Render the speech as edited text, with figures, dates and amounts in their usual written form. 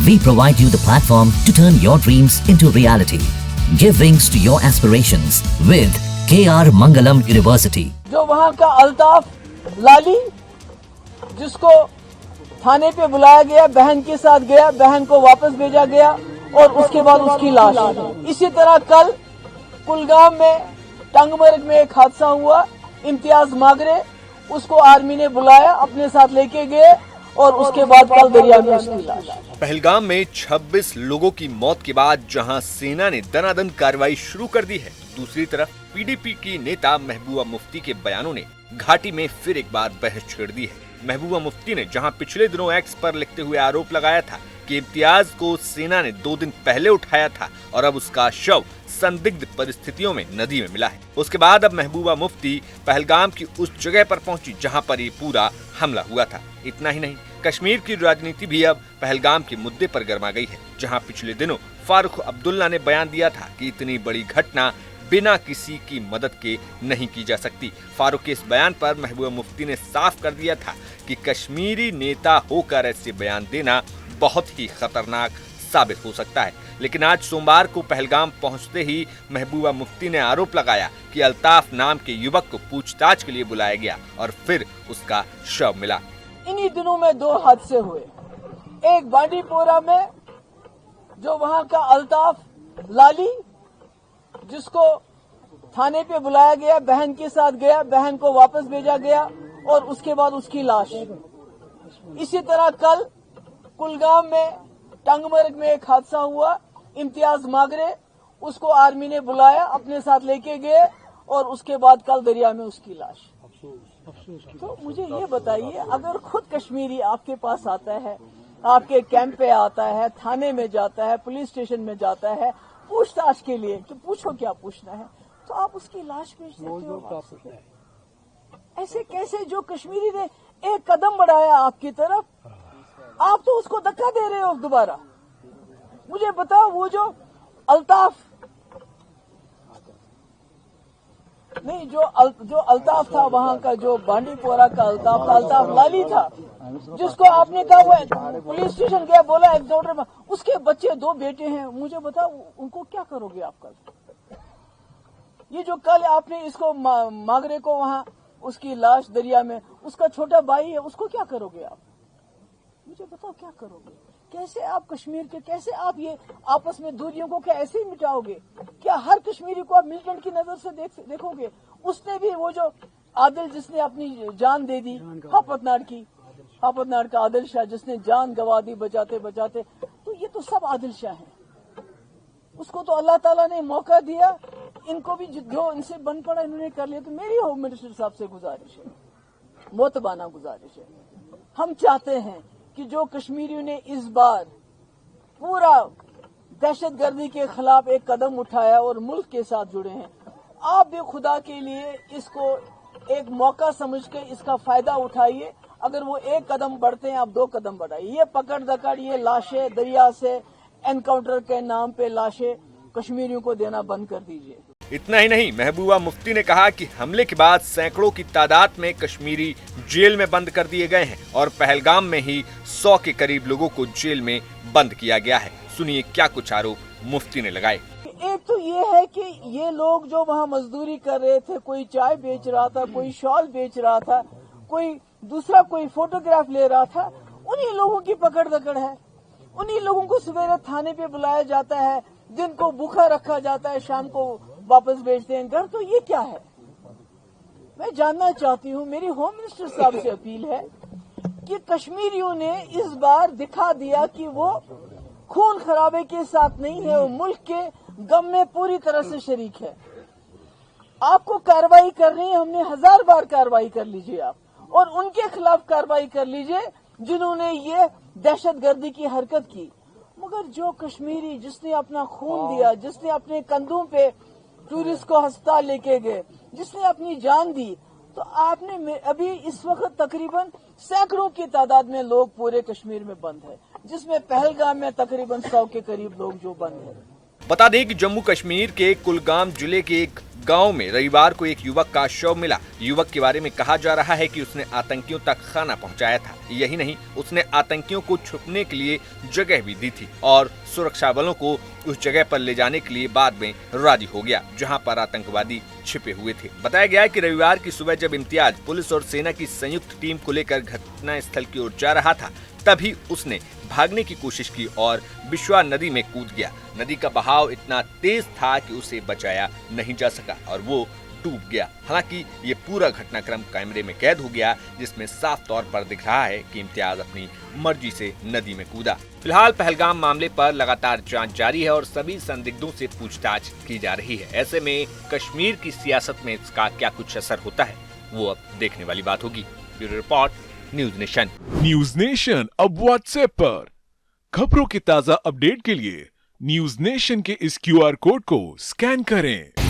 We provide you the platform to turn your dreams into reality. Give wings to your aspirations with KR Mangalam University. जो वहाँ का अल्ताफ लाली, जिसको थाने पे बुलाया गया, बहन के साथ गया, बहन को वापस भेजा गया और उसके बाद उसकी लाश। इसी तरह कल कुलगाम में टंगमर्ग में एक हादसा हुआ, इम्तियाज मागरे, उसको आर्मी ने बुलाया, अपने साथ लेके गए और उसके बाद कल दरिया में उसकी लाश। पहलगाम में 26 लोगों की मौत के बाद जहां सेना ने दनादन कार्रवाई शुरू कर दी है, दूसरी तरफ पीडीपी की नेता महबूबा मुफ्ती के बयानों ने घाटी में फिर एक बार बहस छेड़ दी है। महबूबा मुफ्ती ने जहां पिछले दिनों एक्स पर लिखते हुए आरोप लगाया था कि इम्तियाज को सेना ने 2 दिन पहले उठाया था और अब उसका शव संदिग्ध परिस्थितियों में नदी में मिला है, उसके बाद अब महबूबा मुफ्ती पहलगाम की उस जगह पर पहुंची जहां पर ये पूरा हमला हुआ था। इतना ही नहीं, कश्मीर की राजनीति भी अब पहलगाम के मुद्दे पर गर्मा गई है, जहां पिछले दिनों फारूक अब्दुल्ला ने बयान दिया था कि इतनी बड़ी घटना बिना किसी की मदद के नहीं की जा सकती। फारूक के इस बयान पर महबूबा मुफ्ती ने साफ कर दिया था कि कश्मीरी नेता होकर ऐसे बयान देना बहुत ही खतरनाक साबित हो सकता है। लेकिन आज सोमवार को पहलगाम पहुंचते ही महबूबा मुफ्ती ने आरोप लगाया कि अल्ताफ नाम के युवक को पूछताछ के लिए बुलाया गया और फिर उसका शव मिला। इन्हीं दिनों में 2 हादसे हुए, एक बांडीपोरा में जो वहाँ का अल्ताफ लाली, जिसको थाने पे बुलाया गया, बहन के साथ गया, बहन को वापस भेजा गया और उसके बाद उसकी लाश। इसी तरह कल कुलगाम में टंगमर्ग में एक हादसा हुआ, इम्तियाज मागरे, उसको आर्मी ने बुलाया, अपने साथ लेके गए और उसके बाद कल दरिया में उसकी लाश। तो मुझे ये बताइए, अगर खुद कश्मीरी आपके पास आता है, आपके कैंप पे आता है, थाने में जाता है, पुलिस स्टेशन में जाता है पूछताछ के लिए, तो पूछो क्या पूछना है, तो आप उसकी लाश भेज देते हो। ऐसे कैसे? जो कश्मीरी ने एक कदम बढ़ाया आपकी तरफ, आप तो उसको धक्का दे रहे हो दोबारा। मुझे बताओ, वो जो अल्ताफ नहीं, जो अल्ताफ था वहाँ का, जो बांडीपोरा का अल्ताफ था, अल्ताफ लाली था, जिसको आपने कहा वो पुलिस स्टेशन गया, बोला एनकाउंटर में, उसके बच्चे 2 बेटे हैं। मुझे बताओ, उनको क्या करोगे आप कल? ये जो कल आपने इसको मागरे को वहाँ उसकी लाश दरिया में, उसका छोटा भाई है, उसको क्या करोगे आप? मुझे बताओ क्या करोगे? कैसे आप कश्मीर के, कैसे आप ये आपस में दूरियों को क्या ऐसे ही मिटाओगे? क्या हर कश्मीरी को आप मिलिटेंट की नजर से देखोगे? उसने भी, वो जो आदिल जिसने अपनी जान दे दी, हापतनाड़ का आदिल शाह जिसने जान गंवा दी बचाते बचाते, तो ये तो सब आदिल शाह हैं। उसको तो अल्लाह ताला ने मौका दिया, इनको भी जो इनसे बन पड़ा इन्होंने कर लिया। तो मेरी होम मिनिस्टर साहब से गुजारिश है, मोतबाना गुजारिश है, हम चाहते हैं कि जो कश्मीरियों ने इस बार पूरा दहशतगर्दी के खिलाफ एक कदम उठाया और मुल्क के साथ जुड़े हैं, आप भी खुदा के लिए इसको एक मौका समझ के इसका फायदा उठाइए। अगर वो 1 कदम बढ़ते हैं, आप 2 कदम बढ़ाइए। ये पकड़ दकड़, ये लाशें दरिया से एनकाउंटर के नाम पे लाशें कश्मीरियों को देना बंद कर दीजिए। इतना ही नहीं, महबूबा मुफ्ती ने कहा कि हमले के बाद सैकड़ों की तादाद में कश्मीरी जेल में बंद कर दिए गए हैं और पहलगाम में ही 100 के करीब लोगों को जेल में बंद किया गया है। सुनिए क्या कुछ आरोप मुफ्ती ने लगाए। एक तो ये है कि ये लोग जो वहाँ मजदूरी कर रहे थे, कोई चाय बेच रहा था, कोई शॉल बेच रहा था, कोई दूसरा कोई फोटोग्राफ ले रहा था, उन्हीं लोगों की पकड़ दकड़ है। उन्हीं लोगों को सवेरे थाने पे बुलाया जाता है, दिन को भूखा रखा जाता है, शाम को वापस भेजते हैं घर। तो ये क्या है? मैं जानना चाहती हूँ, मेरी होम मिनिस्टर साहब से अपील है कि कश्मीरियों ने इस बार दिखा दिया कि वो खून खराबे के साथ नहीं है, वो मुल्क के गम में पूरी तरह से शरीक है। आपको कार्रवाई करनी है, हमने 1000 बार कार्रवाई कर लीजिए आप, और उनके खिलाफ कार्रवाई कर लीजिए जिन्होंने ये दहशतगर्दी की हरकत की। मगर जो कश्मीरी जिसने अपना खून दिया, जिसने अपने कंधों पे टूरिस्ट को अस्पताल लेके गए, जिसने अपनी जान दी, तो आपने अभी इस वक्त तकरीबन सैकड़ों की तादाद में लोग पूरे कश्मीर में बंद है, जिसमें पहलगाम में तकरीबन 100 के करीब लोग जो बंद है। बता दें कि जम्मू कश्मीर के कुलगाम जिले के एक गांव में रविवार को एक युवक का शव मिला। युवक के बारे में कहा जा रहा है कि उसने आतंकियों तक खाना पहुंचाया था। यही नहीं, उसने आतंकियों को छुपने के लिए जगह भी दी थी और सुरक्षा बलों को उस जगह पर ले जाने के लिए बाद में राजी हो गया जहां पर आतंकवादी छिपे हुए थे। बताया गया है कि रविवार की सुबह जब इम्तियाज पुलिस और सेना की संयुक्त टीम को लेकर घटनास्थल की ओर जा रहा था, तभी उसने भागने की कोशिश की और बिश्वा नदी में कूद गया। नदी का बहाव इतना तेज था कि उसे बचाया नहीं जा सका और वो डूब गया। हालांकि ये पूरा घटनाक्रम कैमरे में कैद हो गया, जिसमें साफ तौर पर दिख रहा है कि इम्तियाज अपनी मर्जी से नदी में कूदा। फिलहाल पहलगाम मामले पर लगातार जांच जारी है और सभी संदिग्धों से पूछताछ की जा रही है। ऐसे में कश्मीर की सियासत में इसका क्या कुछ असर होता है, वो अब देखने वाली बात होगी। Bureau report, news nation. News nation अब व्हाट्सएप पर खबरों के ताजा अपडेट के लिए न्यूज नेशन के इस QR कोड को स्कैन करें।